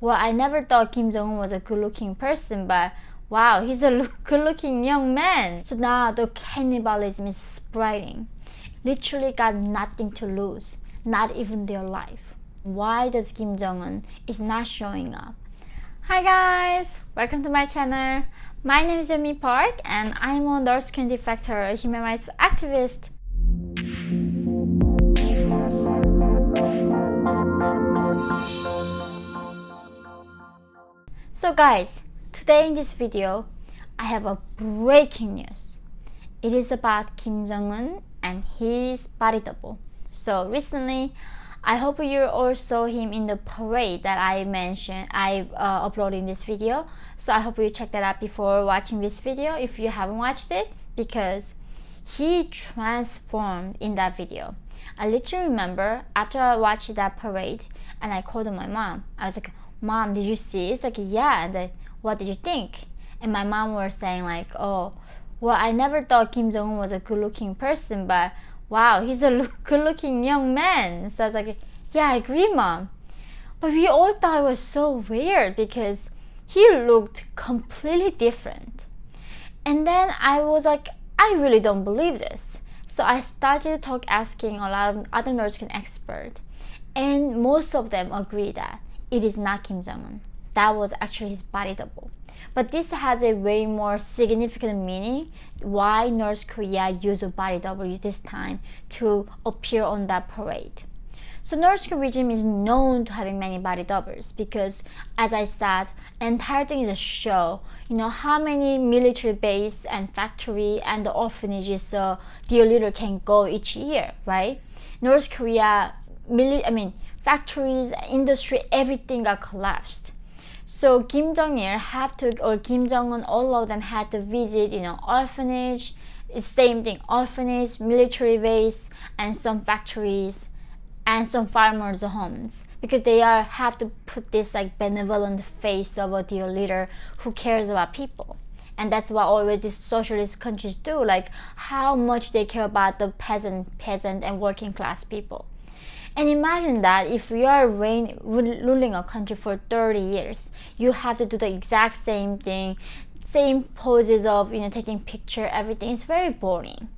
Well, I never thought Kim Jong-un was a good-looking person, but wow, he's a good-looking young man. So now the cannibalism is spreading. Literally got nothing to lose, not even their life. Why does Kim Jong-un is not showing up? Hi guys, welcome to my channel. My name is Yeonmi Park and I'm a North Korean defector, human rights activist. So guys, today in this video, I have a breaking news. It is about Kim Jong-un and his body double. So recently, I hope you all saw him in the parade that I mentioned. I uploaded in this video. So I hope you check that out before watching this video if you haven't watched it, because he transformed in that video. I literally remember after I watched that parade and I called my mom. I was like, "Mom, did you see?" It's like, "Yeah." And like, "What did you think?" And my mom was saying like, "Oh, well, I never thought Kim Jong-un was a good-looking person, but wow, he's a good-looking young man." So I was like, "Yeah, I agree, Mom." But we all thought it was so weird because he looked completely different. And then I was like, I really don't believe this. So I started to asking a lot of other North Korean experts, and most of them agree that it is not Kim Jong-un. That was actually his body double. But this has a way more significant meaning why North Korea used a body double this time to appear on that parade. So North Korean regime is known to having many body doubles because, as I said, entire thing is a show. You know how many military base and factory and the orphanages the leader can go each year, right? North Korea, factories, industry, everything got collapsed. So Kim Jong-il Kim Jong-un, all of them had to visit, orphanage, same thing, orphanage, military base, and some factories, and some farmers' homes, because they have to put this like benevolent face of a dear leader who cares about people. And that's what always these socialist countries do, like how much they care about the peasant and working class people. And imagine that if you are ruling a country for 30 years, you have to do the exact same thing, same poses of taking picture, everything. It's very boring.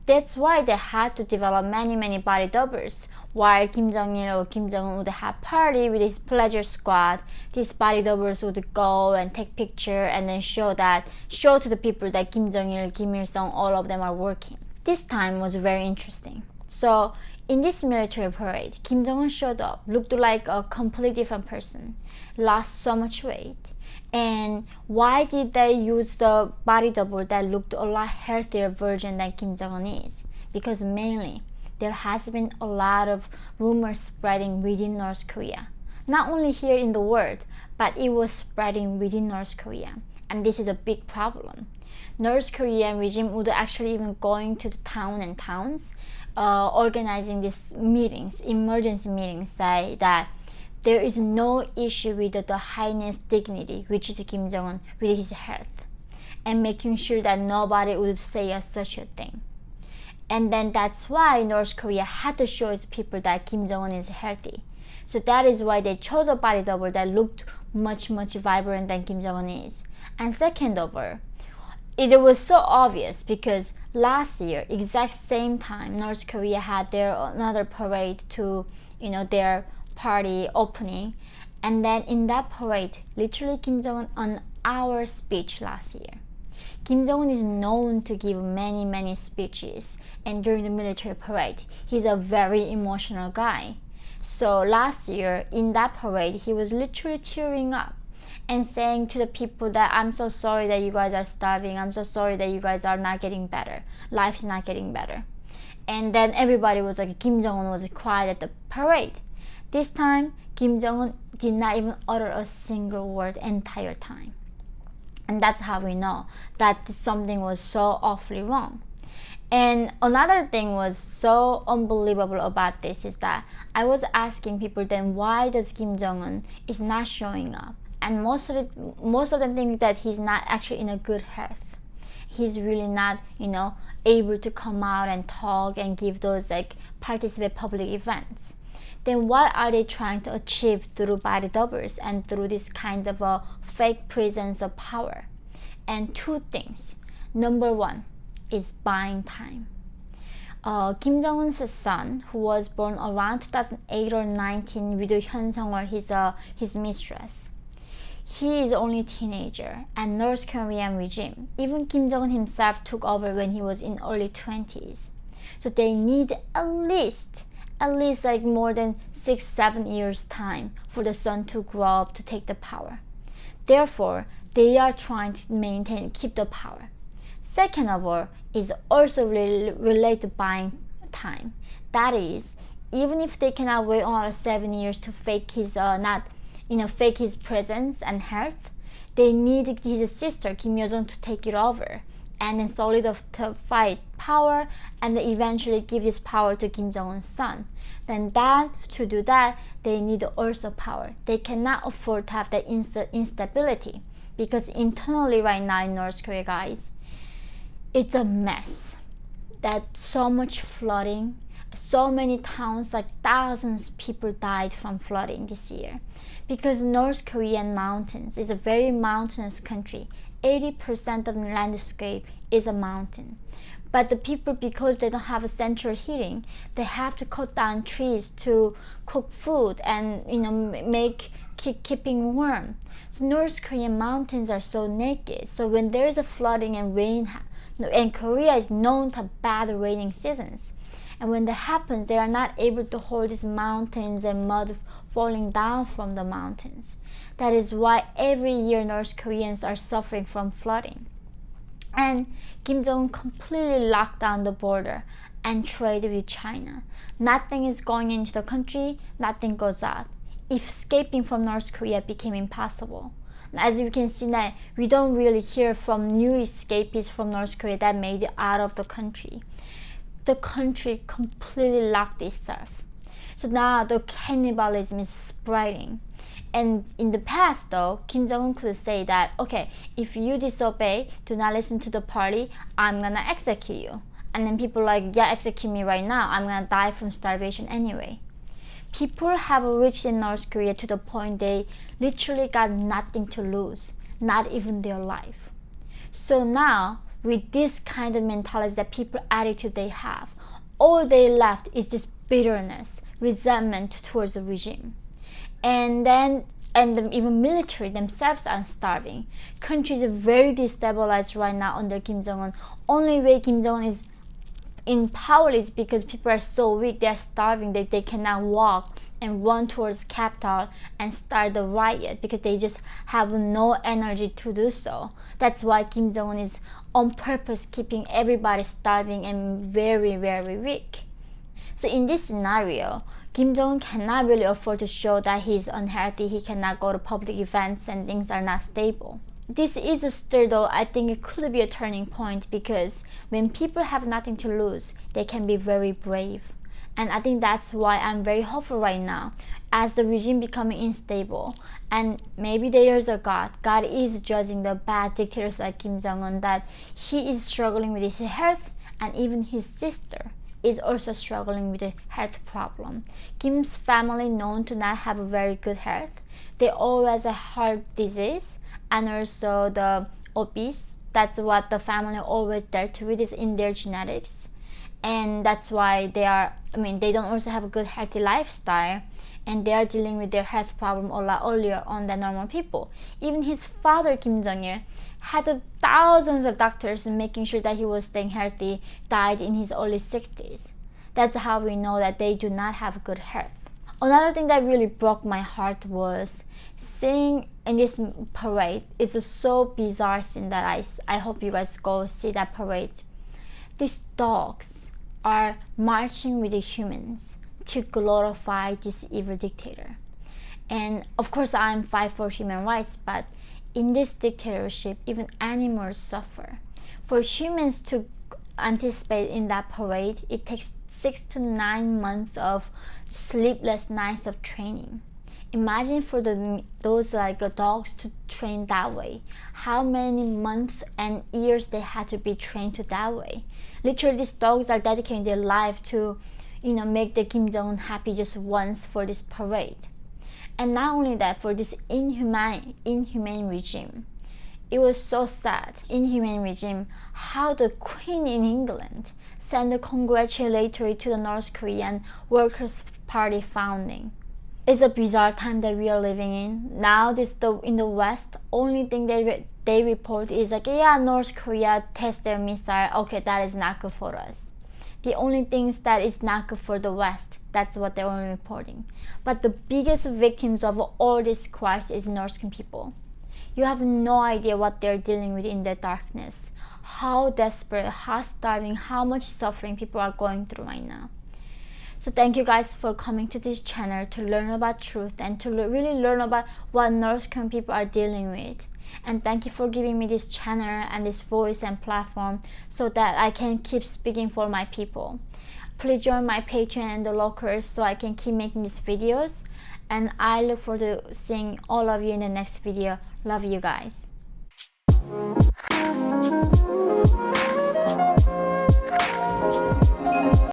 That's why they had to develop many body doubles. While Kim Jong-il or Kim Jong-un would have party with his pleasure squad, these body doubles would go and take picture and then show to the people that Kim Jong-il, Kim Il-sung, all of them are working. This time was very interesting. So in this military parade, Kim Jong-un showed up, looked like a completely different person, lost so much weight. And why did they use the body double that looked a lot healthier version than Kim Jong-un is? Because mainly, there has been a lot of rumors spreading within North Korea. Not only here in the world, but it was spreading within North Korea. And this is a big problem. North Korean regime would actually even going to the towns, organizing these meetings, emergency meetings, say that there is no issue with the highness dignity, which is Kim Jong-un, with his health, and making sure that nobody would say such a thing. And then that's why North Korea had to show its people that Kim Jong-un is healthy. So that is why they chose a body double that looked much vibrant than Kim Jong-un is. And second of all, it was so obvious because last year, exact same time, North Korea had their another parade to, their party opening. And then in that parade, literally Kim Jong-un on our speech last year. Kim Jong-un is known to give many speeches, and during the military parade, he's a very emotional guy. So last year, in that parade, he was literally tearing up and saying to the people that I'm so sorry that you guys are starving, I'm so sorry that you guys are not getting better, life is not getting better. And then everybody was like, Kim Jong-un was quiet at the parade. This time, Kim Jong-un did not even utter a single word entire time. And that's how we know that something was so awfully wrong. And another thing was so unbelievable about this is that I was asking people then, why does Kim Jong-un is not showing up? And most of them think that he's not actually in a good health. He's really not, able to come out and talk and give those participate public events. then what are they trying to achieve through body doubles and through this kind of a fake presence of power? And two things. Number one is buying time. Kim Jong-un's son, who was born around 2008 or 19 with Hyun Sung-wol, his mistress. He is only a teenager, and North Korean regime, even Kim Jong-un himself took over when he was in early 20s. So they need at least like more than 6-7 years time for the son to grow up to take the power. Therefore, they are trying to keep the power. Second of all, is also related to buying time. That is, even if they cannot wait another 7 years to fake his fake his presence and health, they need his sister Kim Yo-jong to take it over and then solidify power and eventually give this power to Kim Jong-un's son. Then to do that, they need also power. They cannot afford to have that instability, because internally right now in North Korea, guys, it's a mess. That so much flooding, so many towns, like thousands of people died from flooding this year, because North Korean mountains is a very mountainous country. 80% of the landscape is a mountain. But the people, because they don't have a central heating, they have to cut down trees to cook food and keeping warm. So North Korean mountains are so naked. So when there is a flooding and rain, and Korea is known to have bad raining seasons, and when that happens, they are not able to hold these mountains and mud falling down from the mountains. That is why every year North Koreans are suffering from flooding. And Kim Jong-un completely locked down the border and trade with China. Nothing is going into the country, nothing goes out. Escaping from North Korea became impossible. As you can see now, we don't really hear from new escapees from North Korea that made it out of the country. The country completely locked itself. So now the cannibalism is spreading. And in the past though, Kim Jong-un could say that, okay, if you disobey, do not listen to the party, I'm gonna execute you. And then people like, yeah, execute me right now, I'm gonna die from starvation anyway. People have reached in North Korea to the point they literally got nothing to lose, not even their life. So now, with this kind of mentality, that people attitude they have, all they left is this bitterness, resentment towards the regime. And even military themselves are starving. Countries are very destabilized right now under Kim Jong-un. Only way Kim Jong-un is in power is because people are so weak, they are starving, they cannot walk and run towards capital and start the riot because they just have no energy to do so. That's why Kim Jong-un is on purpose keeping everybody starving and very, very weak. So in this scenario, Kim Jong-un cannot really afford to show that he's unhealthy, he cannot go to public events and things are not stable. This is still though, I think it could be a turning point, because when people have nothing to lose, they can be very brave. And I think that's why I'm very hopeful right now, as the regime becoming unstable. And maybe there is a God. God is judging the bad dictators like Kim Jong-un, that he is struggling with his health, and even his sister is also struggling with a health problem. Kim's family known to not have a very good health. They always have heart disease and also the obese. That's what the family always dealt with, is in their genetics. And that's why they don't also have a good healthy lifestyle, and they are dealing with their health problem a lot earlier on than normal people. Even his father, Kim Jong-il, had thousands of doctors making sure that he was staying healthy, died in his early 60s. That's how we know that they do not have good health. Another thing that really broke my heart was seeing in this parade. It's a so bizarre scene that I hope you guys go see that parade. These dogs are marching with the humans to glorify this evil dictator. And of course I'm fight for human rights, but in this dictatorship, even animals suffer. For humans to anticipate in that parade, it takes 6 to 9 months of sleepless nights of training. Imagine for those dogs to train that way, how many months and years they had to be trained to that way. Literally, these dogs are dedicating their life to make the Kim Jong-un happy just once for this parade. And not only that, for this inhumane regime. It was so sad, inhumane regime, how the Queen in England sent a congratulatory to the North Korean Workers' Party founding. It's a bizarre time that we are living in. Now in the West, only thing they report is like, yeah, North Korea test their missile. Okay, that is not good for us. The only things that is not good for the West, that's what they're only reporting. But the biggest victims of all this crisis is North Korean people. You have no idea what they're dealing with in the darkness. How desperate, how starving, how much suffering people are going through right now. So thank you guys for coming to this channel to learn about truth and to really learn about what North Korean people are dealing with. And thank you for giving me this channel and this voice and platform so that I can keep speaking for my people. Please join my Patreon and the lockers so I can keep making these videos. And I look forward to seeing all of you in the next video. Love you guys.